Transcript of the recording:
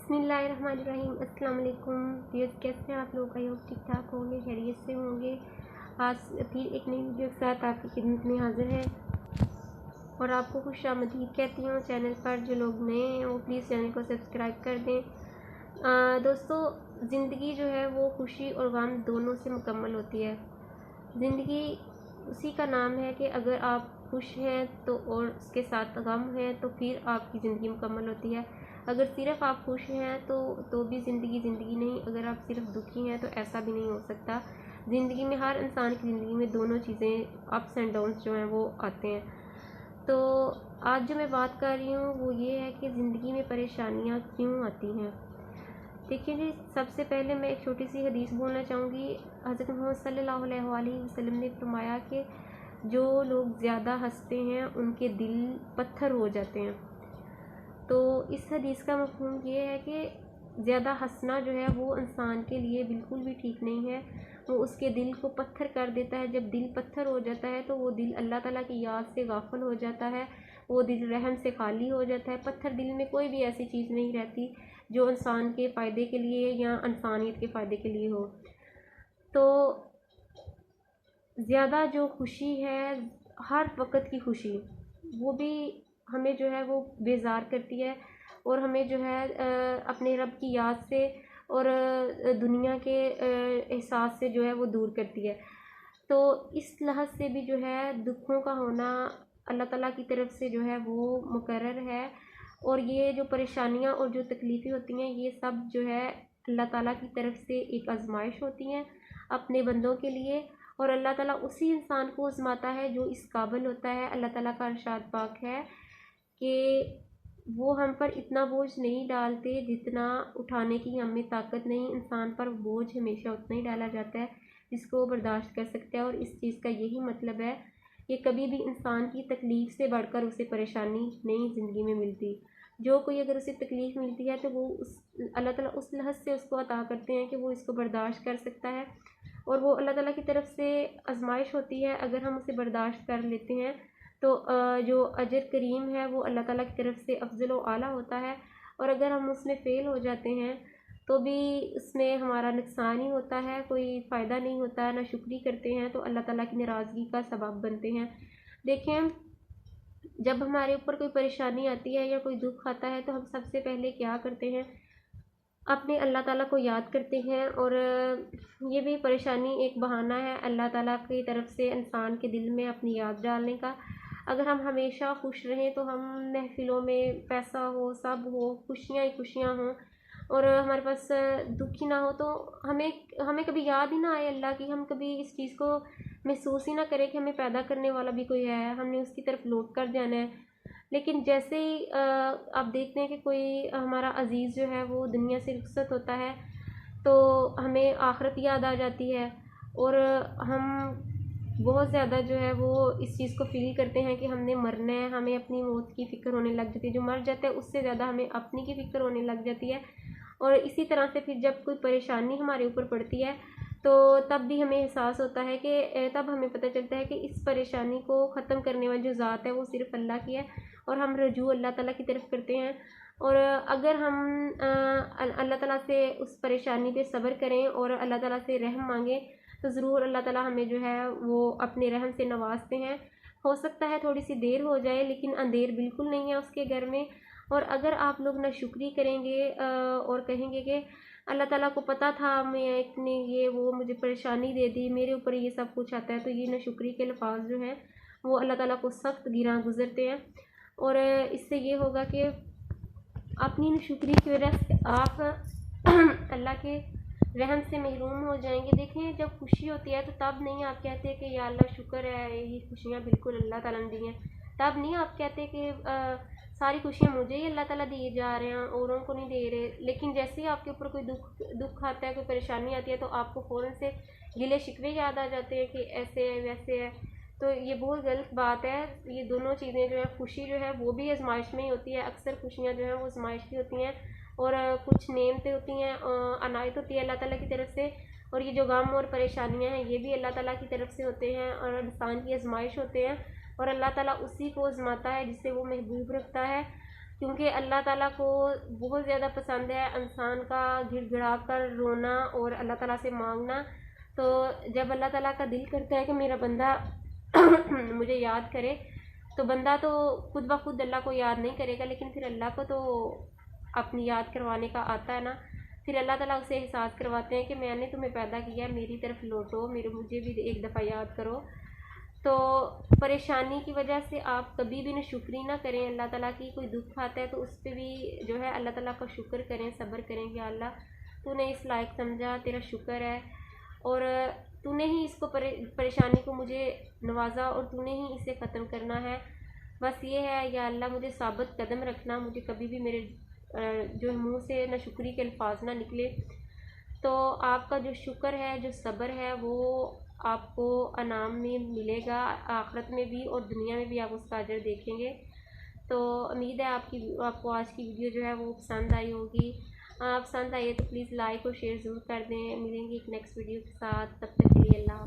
बिस्मिल्लाहिर्रहमानिर्रहीम। अस्सलाम वालेकुम व्यूअर्स, कैसे हैं आप लोग? आई होप ठीक ठाक होंगे, खैरियत से होंगे। आज फिर एक नई वीडियो के साथ आपकी खिदमत में हाजिर है और आपको खुशामदीद कहती हूँ। चैनल पर जो लोग नए हैं वो प्लीज़ चैनल को सब्सक्राइब कर दें। दोस्तों, ज़िंदगी जो है वो खुशी और गम दोनों से मुकम्मल होती है। ज़िंदगी उसी का नाम है कि अगर आप खुश हैं तो और उसके साथ गम है तो फिर आपकी ज़िंदगी मुकम्मल होती है। अगर सिर्फ़ आप खुश हैं तो भी ज़िंदगी नहीं। अगर आप सिर्फ दुखी हैं तो ऐसा भी नहीं हो सकता। ज़िंदगी में हर इंसान की ज़िंदगी में दोनों चीज़ें, अप्स एंड डाउन्स जो हैं वो आते हैं। तो आज जो मैं बात कर रही हूँ वो ये है कि ज़िंदगी में परेशानियाँ क्यों आती हैं। देखिए जी, सबसे पहले मैं एक छोटी सी हदीस बोलना चाहूँगी। हज़रत मोहम्मद सल्लल्लाहु अलैहि वसल्लम ने फरमाया कि जो लोग ज़्यादा हंसते हैं उनके दिल पत्थर हो जाते हैं। तो इस हदीस का मफ़हूम ये है कि ज़्यादा हंसना जो है वो इंसान के लिए बिल्कुल भी ठीक नहीं है। वो उसके दिल को पत्थर कर देता है। जब दिल पत्थर हो जाता है तो वो दिल अल्लाह ताला की याद से गाफिल हो जाता है, वो दिल रहम से खाली हो जाता है। पत्थर दिल में कोई भी ऐसी चीज़ नहीं रहती जो इंसान के फ़ायदे के लिए या इंसानियत के फ़ायदे के लिए हो। तो ज़्यादा जो खुशी है, हर वक्त की खुशी, वो भी हमें जो है वो बेजार करती है और हमें जो है अपने रब की याद से और दुनिया के एहसास से जो है वो दूर करती है। तो इस लिहाज से भी जो है दुखों का होना अल्लाह ताला की तरफ से जो है वो मुकर्रर है। और ये जो परेशानियाँ और जो तकलीफ़ें होती हैं ये सब जो है अल्लाह ताला की तरफ से एक आजमाइश होती हैं अपने बंदों के लिए। और अल्लाह ताला उसी इंसान को आजमाता है जो इस काबिल होता है। अल्लाह ताला का इरशाद पाक है कि वो हम पर इतना बोझ नहीं डालते जितना उठाने की हमें ताकत नहीं। इंसान पर बोझ हमेशा उतना ही डाला जाता है जिसको वो बर्दाश्त कर सकता है। और इस चीज़ का यही मतलब है कि कभी भी इंसान की तकलीफ़ से बढ़कर उसे परेशानी नहीं ज़िंदगी में मिलती। जो कोई अगर उसे तकलीफ़ मिलती है तो वो उस अल्लाह ताला उस लहज़ से उसको अता करते हैं कि वो इसको बर्दाश्त कर सकता है। और वो अल्लाह ताला की तरफ से आजमाइश होती है। अगर हम उसे बर्दाश्त कर लेते हैं तो जो अजर करीम है वो अल्लाह ताला की तरफ से अफजल व आला होता है। और अगर हम उसमें फ़ेल हो जाते हैं तो भी उसमें हमारा नुकसान ही होता है, कोई फ़ायदा नहीं होता है। ना शुक्री करते हैं तो अल्लाह ताला की नाराज़गी का सबब बनते हैं। देखें, जब हमारे ऊपर कोई परेशानी आती है या कोई दुख आता है तो हम सबसे पहले क्या करते हैं, अपने अल्लाह ताला को याद करते हैं। और ये भी परेशानी एक बहाना है अल्लाह ताला की तरफ से इंसान के दिल में अपनी याद डालने का। अगर हम हमेशा खुश रहें तो हम महफ़िलों में पैसा हो, सब हो, खुशियाँ ही खुशियाँ हों और हमारे पास दुख ही ना हो तो हमें हमें कभी याद ही ना आए अल्लाह की। हम कभी इस चीज़ को महसूस ही ना करें कि हमें पैदा करने वाला भी कोई है, हमने उसकी तरफ लौट कर जाना है। लेकिन जैसे ही आप देखते हैं कि कोई हमारा अज़ीज़ जो है वो दुनिया से रुखसत होता है तो हमें आखिरत याद आ जाती है और हम बहुत ज़्यादा जो है वो इस चीज़ को फ़ील करते हैं कि हमने मरना है। हमें अपनी मौत की फ़िक्र होने लग जाती है। जो मर जाता है उससे ज़्यादा हमें अपनी की फ़िक्र होने लग जाती है। और इसी तरह से फिर जब कोई परेशानी हमारे ऊपर पड़ती है तो तब भी हमें एहसास होता है कि तब हमें पता चलता है कि इस परेशानी को ख़त्म करने वाली जो ज़ात है वो सिर्फ़ अल्लाह की है। और हम रजू अल्लाह ताला की तरफ करते हैं। और अगर हम अल्लाह ताला से उस परेशानी पे सब्र करें और अल्लाह ताला से रहम मांगें तो ज़रूर अल्लाह ताला हमें जो है वो अपने रहम से नवाजते हैं। हो सकता है थोड़ी सी देर हो जाए लेकिन अंधेर बिल्कुल नहीं है उसके घर में। और अगर आप लोग नाशुक्री करेंगे और कहेंगे कि अल्लाह ताला को पता था मैं इतने ये वो मुझे परेशानी दे दी, मेरे ऊपर ये सब कुछ आता है, तो ये नाशुक्री के अल्फाज जो हैं वो अल्लाह ताला को सख्त गिरा गुज़रते हैं। और इससे ये होगा कि अपनी नाशुक्री की वजह से आप अल्लाह के रहम से महरूम हो जाएंगे। देखें, जब खुशी होती है तो तब नहीं आप कहते कि या अल्लाह शुक्र है, ये खुशियाँ बिल्कुल अल्लाह ताला ने दी हैं। तब नहीं आप कहते कि सारी खुशियाँ मुझे ही अल्लाह ताला दिए जा रहे हैं, औरों को नहीं दे रहे। लेकिन जैसे ही आपके ऊपर कोई दुख आता है, कोई परेशानी आती है तो आपको फ़ौरन से गिले शिकवे याद आ जाते हैं कि ऐसे है वैसे है। तो ये बहुत गलत बात है। ये दोनों चीज़ें जो है, खुशी जो है वो भी आजमाइश में ही होती है। अक्सर खुशियाँ जो हैं वो आजमाइश की होती हैं और कुछ नेमतें होती हैं, अनायत होती है अल्लाह ताला की तरफ से। और ये जो गम और परेशानियाँ हैं ये भी अल्लाह ताला की तरफ से होते हैं और इंसान की आजमाइश होते हैं। और अल्लाह ताला उसी को आजमाता है जिससे वो महबूब रखता है। کیونکہ اللہ تعالیٰ کو بہت زیادہ پسند ہے انسان کا گڑ گڑا کر رونا اور اللہ تعالیٰ سے مانگنا. تو جب اللہ تعالیٰ کا دل کرتا ہے کہ میرا بندہ مجھے یاد کرے، تو بندہ تو خود بخود اللہ کو یاد نہیں کرے گا، لیکن پھر اللہ کو تو اپنی یاد کروانے کا آتا ہے نا. پھر اللہ تعالیٰ اسے احساس کرواتے ہیں کہ میں نے تمہیں پیدا کیا ہے، میری طرف لوٹو، مجھے بھی ایک دفعہ یاد کرو. تو پریشانی کی وجہ سے آپ کبھی بھی ناشکری نہ کریں اللہ تعالیٰ کی. کوئی دکھ آتا ہے تو اس پہ بھی جو ہے اللہ تعالیٰ کا شکر کریں، صبر کریں کہ اللہ تو نے اس لائق سمجھا، تیرا شکر ہے، اور تو نے ہی اس کو پریشانی کو مجھے نوازا، اور تو نے ہی اسے ختم کرنا ہے. بس یہ ہے، یا اللہ مجھے ثابت قدم رکھنا، مجھے کبھی بھی میرے جو منہ سے ناشکری کے الفاظ نہ نکلے. تو آپ کا جو شکر ہے، جو صبر ہے، وہ آپ کو انعام میں ملے گا، آخرت میں بھی اور دنیا میں بھی آپ اس کا اجر دیکھیں گے. تو امید ہے آپ کو آج کی ویڈیو جو ہے وہ پسند آئی ہوگی. پسند آئی ہے تو پلیز لائک اور شیئر ضرور کر دیں. ملیں گے ایک نیکسٹ ویڈیو کے ساتھ، تب تک کے لیے اللہ حافظ.